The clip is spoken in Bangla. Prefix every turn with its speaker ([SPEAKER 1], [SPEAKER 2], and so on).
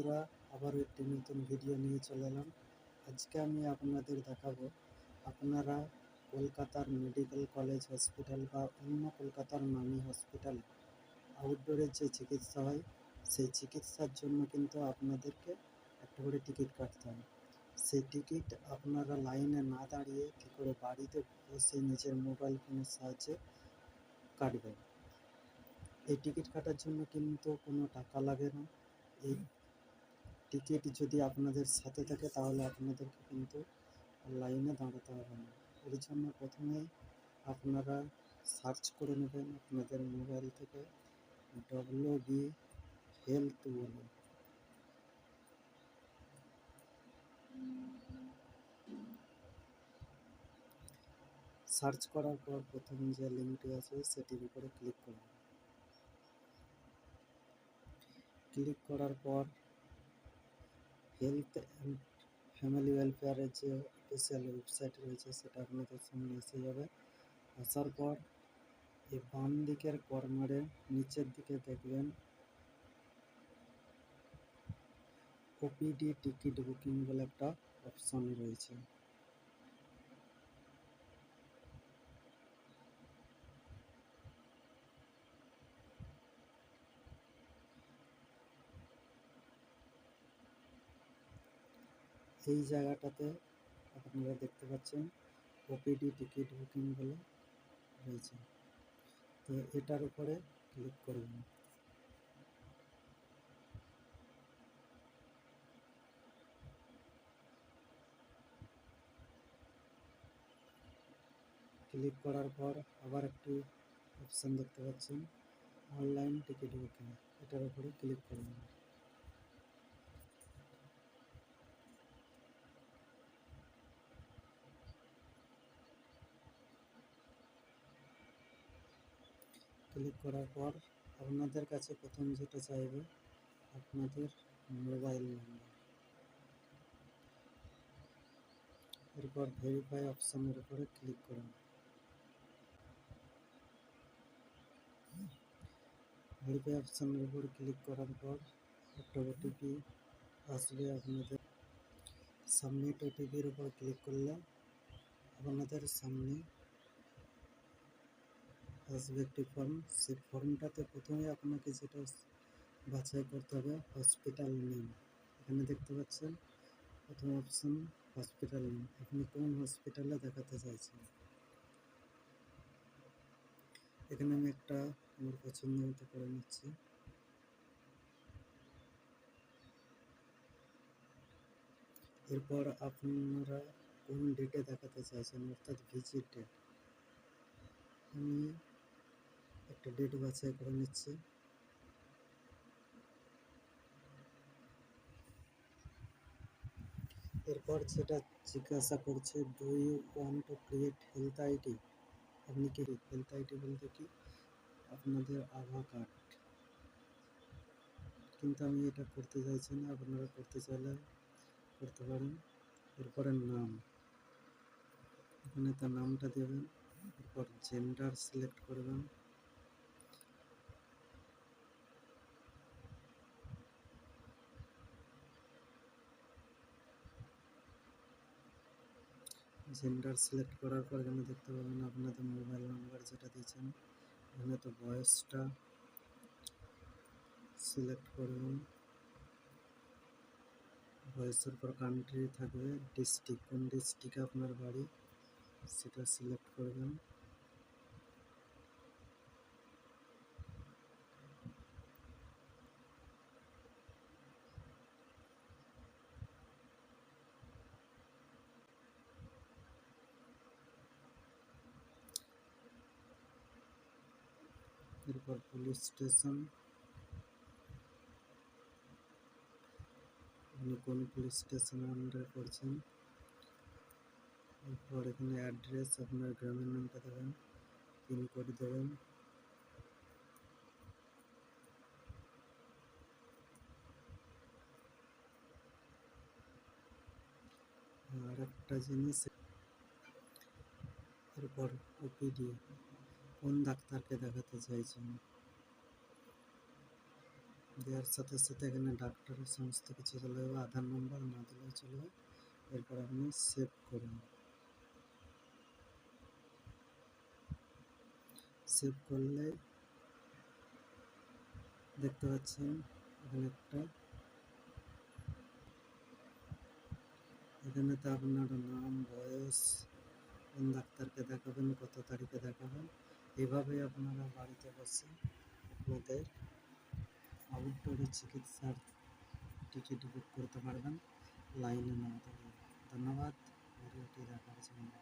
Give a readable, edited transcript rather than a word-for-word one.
[SPEAKER 1] বন্ধুরা, আবার একটি নতুন ভিডিও নিয়ে চলে এলাম। আজকে আমি আপনাদের দেখাবো আপনারা কলকাতার মেডিকেল কলেজ হসপিটাল বা অন্য কলকাতার নামী হসপিটাল আউটডোরের যে চিকিৎসা হয় সেই চিকিৎসার জন্য কিন্তু আপনাদেরকে একটা করে টিকিট কাটতে হয়। সেই টিকিট আপনারা লাইনে না দাঁড়িয়ে কী করে বাড়িতে বসে নিজের মোবাইল ফোনের সাহায্যে কাটবেন। এই টিকিট কাটার জন্য কিন্তু কোনো টাকা লাগে না। এই টিকিট যদি আপনাদের সাথে থাকে তাহলে আপনাদেরকে কিন্তু লাইনে দাঁড়াতে হবে না। এর জন্য প্রথমেই আপনারা সার্চ করে নেবেন আপনাদের মোবাইল থেকে WB হেলথ বলে। সার্চ করার পর প্রথম যে লিঙ্কটি আছে সেটির উপরে ক্লিক করবেন। ক্লিক করার পর হেলথ অ্যান্ড ফ্যামিলি ওয়েলফেয়ারের যে অফিসিয়াল ওয়েবসাইট রয়েছে সেটা আপনাদের সামনে এসে যাবে। আসার পর এই বাম দিকের কর্নারে নিচের দিকে দেখবেন ওপিডি টিকিট বুকিং বলে একটা অপশন রয়েছে। এই জায়গাটাতে আপনারা দেখতে পাচ্ছেন ওপিডি টিকিট বুকিং বলে রয়েছে, তো এটার উপরে ক্লিক করবেন। ক্লিক করার পর আবার একটি অপশান দেখতে পাচ্ছেন অনলাইন টিকিট বুকিং, এটার উপরে ক্লিক করবেন। ক্লিক করার পর আপনাদের কাছে প্রথম যেটা চাইবে আপনাদের মোবাইল নাম্বার, এরপর ভেরিফাই অপশানের উপরে ক্লিক করুন। ভেরিফাই অপশানের উপর ক্লিক করার পর একটা ওটিপি আসবে আপনাদের। সাবমিট ওটিপির উপর ক্লিক করলে আপনাদের সামনে আসবে একটি ফর্ম। সেই ফর্মটাতে প্রথমে আপনাকে যেটা বাছাই করতে হবে হসপিটাল নেম। এখানে দেখতে পাচ্ছেন প্রথম অপশন হসপিটাল নেম, আপনি কোন হসপিটালে দেখাতে চাইছেন। এখানে আমি একটা আমার পছন্দ মতো করে নিচ্ছি। এরপর আপনারা কোন ডেটে দেখাতে চাইছেন অর্থাৎ ভিজিট ডেট, আমি একটা ডেট বাছাই করে নিচ্ছি। এরপর যেটা জিজ্ঞাসা করছে do you want to create health ID, আপনি কি হেলথ আইডি বলতে কি আপনাদের আধার কার্ড, কিন্তু আমি এটা করতে চাইছি না, আপনারা করতে চাইলে করতে পারেন। এরপরে নাম, এখানে তার নামটা দেবেন। এরপর জেন্ডার সিলেক্ট করবেন। জেন্ডার সিলেক্ট করার পর এখানে দেখতে পাবেন আপনাদের মোবাইল নাম্বার যেটা দিয়েছেন, এখানে তো বয়সটা সিলেক্ট করবেন। ভয়েসের পর কান্ট্রি থাকবে, ডিস্ট্রিক্ট কোন ডিস্ট্রিক্টে আপনার বাড়ি সেটা সিলেক্ট করবেন। এরপর পুলিশ স্টেশন, আপনি কোন পুলিশ স্টেশনে আন্ডার করছেন। এরপর এখানে অ্যাড্রেস, আপনার গ্রামের নামটা দেবেন, পিনকোড দেবেন। আর একটা জিনিস, এরপর ওপিডি কোন ডাক্তারকে দেখাতে চাইছেন, দেওয়ার সাথে সাথে এখানে ডাক্তারের সমস্ত কিছু চলে যাবে, আধার নম্বর না দিলেও চলবে। এরপর আপনি সেভ করুন। সেভ করলে দেখতে পাচ্ছেন এখানেতে আপনার নাম, বয়স, কোন ডাক্তারকে দেখাবেন, কত তারিখে দেখাবেন, এভাবে আপনারা বাড়িতে বসে আপনাদের আউটডোরে চিকিৎসার টিকিট বুক করতে পারবেন লাইনে না দাঁড়িয়ে। ধন্যবাদ ভিডিওটি দেখার জন্য।